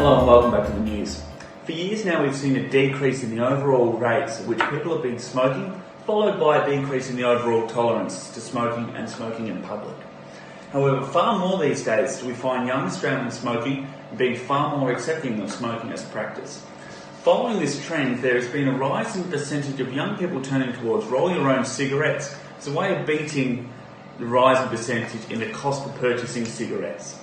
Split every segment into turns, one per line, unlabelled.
Hello and welcome back to the news. For years now we've seen a decrease in the overall rates at which people have been smoking, followed by a decrease in the overall tolerance to smoking and smoking in public. However, far more these days do we find young Australians smoking and being far more accepting of smoking as a practice. Following this trend, there has been a rise in the percentage of young people turning towards roll-your-own cigarettes as a way of beating the rising percentage in the cost of purchasing cigarettes.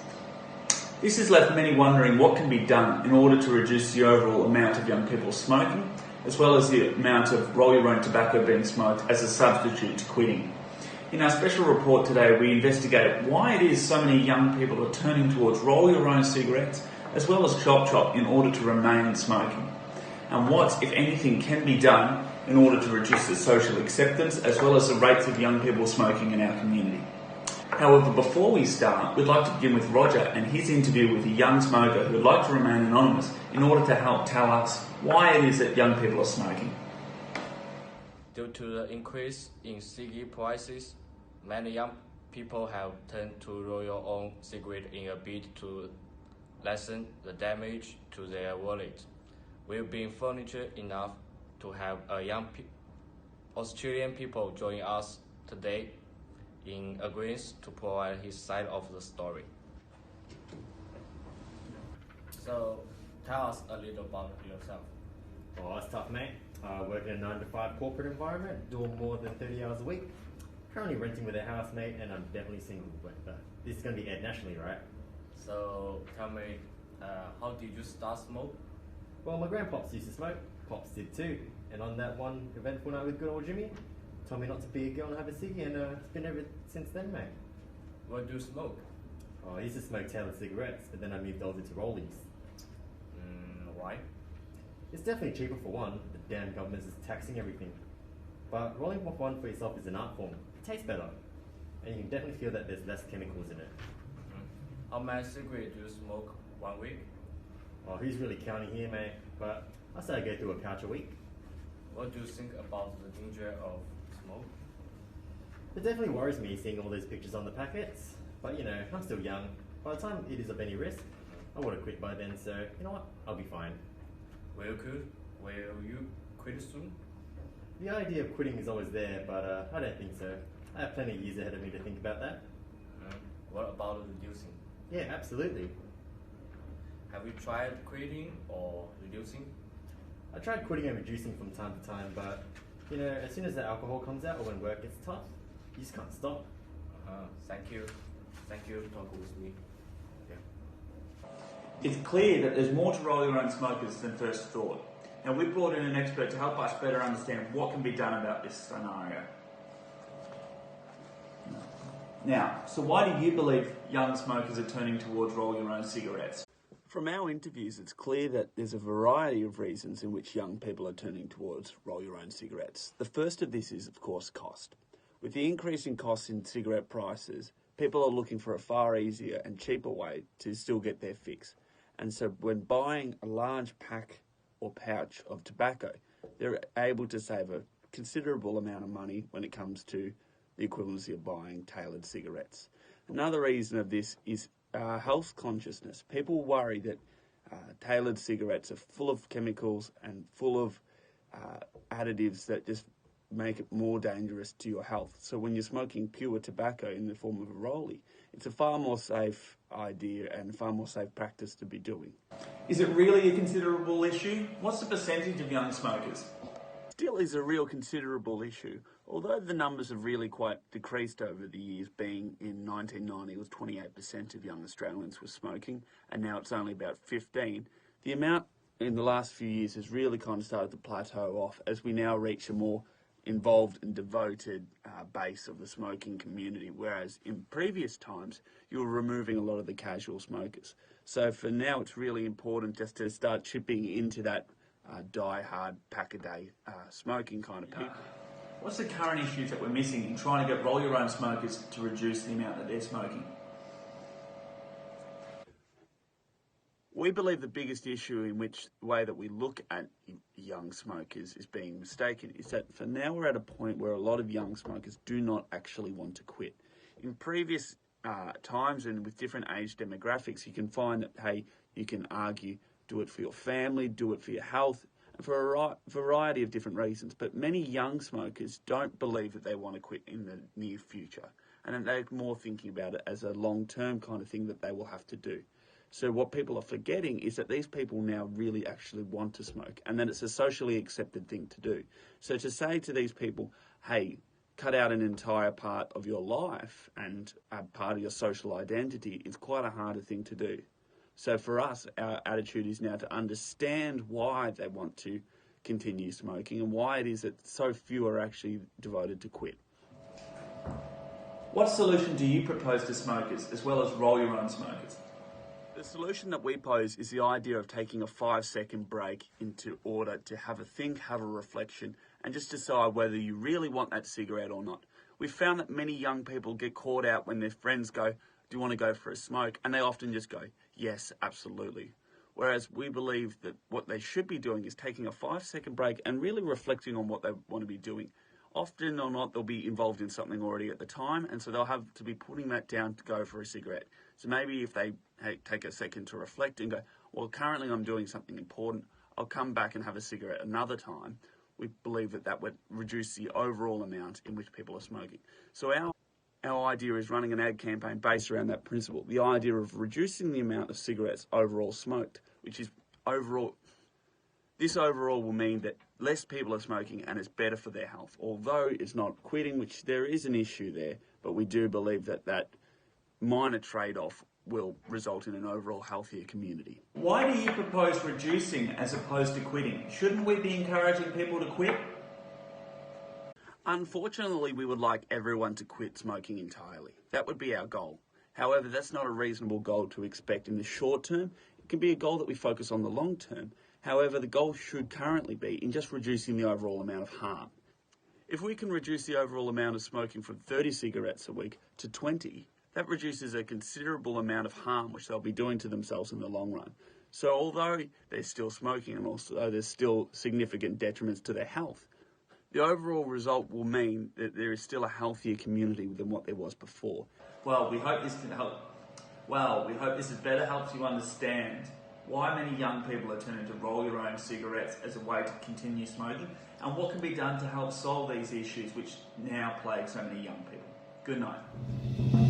This has left many wondering what can be done in order to reduce the overall amount of young people smoking, as well as the amount of roll-your-own tobacco being smoked as a substitute to quitting. In our special report today, we investigate why it is so many young people are turning towards roll-your-own cigarettes, as well as chop in order to remain smoking, and what, if anything, can be done in order to reduce the social acceptance, as well as the rates of young people smoking in our community. However, before we start, we'd like to begin with Roger and his interview with a young smoker who would like to remain anonymous in order to help tell us why it is that young people are smoking.
Due to the increase in cigarette prices, many young people have turned to roll-your-own cigarette in a bid to lessen the damage to their wallet. We've been fortunate enough to have a young Australian people join us today in agreement to provide his side of the story. So, tell us a little about yourself.
Oh, that's tough, mate. Working in a 9-to-5 corporate environment, doing more than 30 hours a week. Currently renting with a housemate, and I'm definitely single. But this is going to be aired nationally, right?
So, tell me, how did you start smoke?
Well, my grandpops used to smoke. Pops did too. And on that one eventful night with good old Jimmy, told me not to be a girl and have a ciggy, and it's been ever since then, mate.
What do you smoke?
Oh, I used to smoke tailored cigarettes, but then I moved over to rollies.
Why?
It's definitely cheaper for one. The damn government is taxing everything. But rolling off one for yourself is an art form. It tastes better, and you can definitely feel that there's less chemicals in it.
How many cigarettes do you smoke 1 week?
Oh, who's really counting here, mate? But I say I go through a pouch a week.
What do you think about the danger of smoke?
It definitely worries me seeing all those pictures on the packets. But you know, I'm still young. By the time it is of any risk, I want to quit by then, so you know what? I'll be fine.
Will you quit soon?
The idea of quitting is always there, but I don't think so. I have plenty of years ahead of me to think about that.
What about reducing?
Yeah, absolutely.
Have you tried quitting or reducing?
I tried quitting and reducing from time to time, but you know, as soon as the alcohol comes out or when work gets tough, you just can't stop.
Thank you for talking with me.
It's clear that there's more to roll-your-own smokers than first thought. Now, we've brought in an expert to help us better understand what can be done about this scenario. Now, so why do you believe young smokers are turning towards roll-your-own cigarettes? From our interviews, it's clear that there's a variety of reasons in which young people are turning towards roll-your-own cigarettes. The first of this is, of course, cost. With the increase in costs in cigarette prices, people are looking for a far easier and cheaper way to still get their fix. And so when buying a large pack or pouch of tobacco, they're able to save a considerable amount of money when it comes to the equivalency of buying tailored cigarettes. Another reason of this is health consciousness. People worry that tailored cigarettes are full of chemicals and full of additives that just make it more dangerous to your health. So when you're smoking pure tobacco in the form of a rollie, it's a far more safe idea and far more safe practice to be doing. Is it really a considerable issue? What's the percentage of young smokers? Still is a real considerable issue. Although the numbers have really quite decreased over the years, being in 1990 it was 28% of young Australians were smoking, and now it's only about 15%. The amount in the last few years has really kind of started to plateau off as we now reach a more involved and devoted base of the smoking community, whereas in previous times you were removing a lot of the casual smokers. So for now it's really important just to start chipping into that die-hard pack-a-day smoking kind of people. What's the current issues that we're missing in trying to get roll-your-own smokers to reduce the amount that they're smoking? We believe the biggest issue in which the way that we look at young smokers is being mistaken is that for now we're at a point where a lot of young smokers do not actually want to quit. In previous times and with different age demographics, you can find that, hey, you can argue do it for your family, do it for your health, and for a variety of different reasons. But many young smokers don't believe that they want to quit in the near future, and that they're more thinking about it as a long-term kind of thing that they will have to do. So what people are forgetting is that these people now really actually want to smoke, and that it's a socially accepted thing to do. So to say to these people, hey, cut out an entire part of your life and a part of your social identity is quite a harder thing to do. So for us, our attitude is now to understand why they want to continue smoking and why it is that so few are actually devoted to quit.
What solution do you propose to smokers as well as roll your own smokers?
The solution that we pose is the idea of taking a 5-second break into order to have a think, have a reflection, and just decide whether you really want that cigarette or not. We've found that many young people get caught out when their friends go, do you want to go for a smoke? And they often just go, yes, absolutely. Whereas we believe that what they should be doing is taking a 5-second break and really reflecting on what they want to be doing. Often or not, they'll be involved in something already at the time, and so they'll have to be putting that down to go for a cigarette. So maybe if they take a second to reflect and go, well, currently I'm doing something important, I'll come back and have a cigarette another time, we believe that that would reduce the overall amount in which people are smoking. So our idea is running an ad campaign based around that principle, the idea of reducing the amount of cigarettes overall smoked, which is overall... This overall will mean that less people are smoking and it's better for their health. Although it's not quitting, which there is an issue there, but we do believe that that minor trade-off will result in an overall healthier community.
Why do you propose reducing as opposed to quitting? Shouldn't we be encouraging people to quit?
Unfortunately, we would like everyone to quit smoking entirely. That would be our goal. However, that's not a reasonable goal to expect in the short term. It can be a goal that we focus on the long term. However, the goal should currently be in just reducing the overall amount of harm. If we can reduce the overall amount of smoking from 30 cigarettes a week to 20, that reduces a considerable amount of harm which they'll be doing to themselves in the long run. So although they're still smoking and also there's still significant detriments to their health, the overall result will mean that there is still a healthier community than what there was before.
Well, we hope this can help. Well, we hope this better helps you understand why many young people are turning to roll your own cigarettes as a way to continue smoking, and what can be done to help solve these issues which now plague so many young people. Good night.